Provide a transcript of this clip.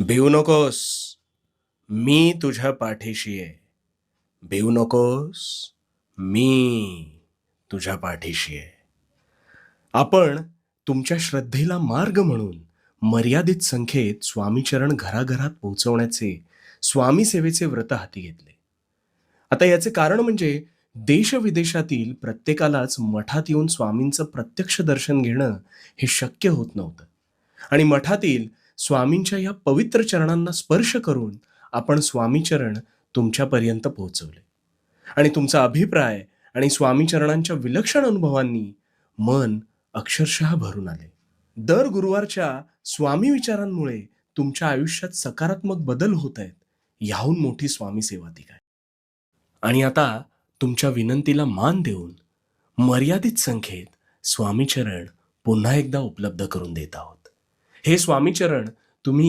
भिवू नकोस, मी तुझ्या पाठीशी आहे. भिवू नकोस, मी तुझ्या पाठीशी आहे. आपण तुमच्या श्रद्धेला मार्ग म्हणून मर्यादित संख्येत स्वामीचरण घराघरात पोहोचवण्याचे स्वामी सेवेचे व्रत हाती घेतले. आता याचे कारण म्हणजे देशविदेशातील प्रत्येकालाच मठात येऊन स्वामींचं प्रत्यक्ष दर्शन घेणं हे शक्य होत नव्हतं. आणि मठातील स्वामींच्या या पवित्र चरणांना स्पर्श करून आपण स्वामीचरण तुमच्यापर्यंत पोहोचवले. आणि तुमचा अभिप्राय आणि स्वामीचरणांच्या विलक्षण अनुभवांनी मन अक्षरशः भरून आले. दर गुरुवारच्या स्वामी विचारांमुळे तुमच्या आयुष्यात सकारात्मक बदल होत आहेत, याहून मोठी स्वामी सेवा ती काय. आणि आता तुमच्या विनंतीला मान देऊन मर्यादित संख्येत स्वामीचरण पुन्हा एकदा उपलब्ध करून देत आहोत. हे स्वामीचरण तुम्ही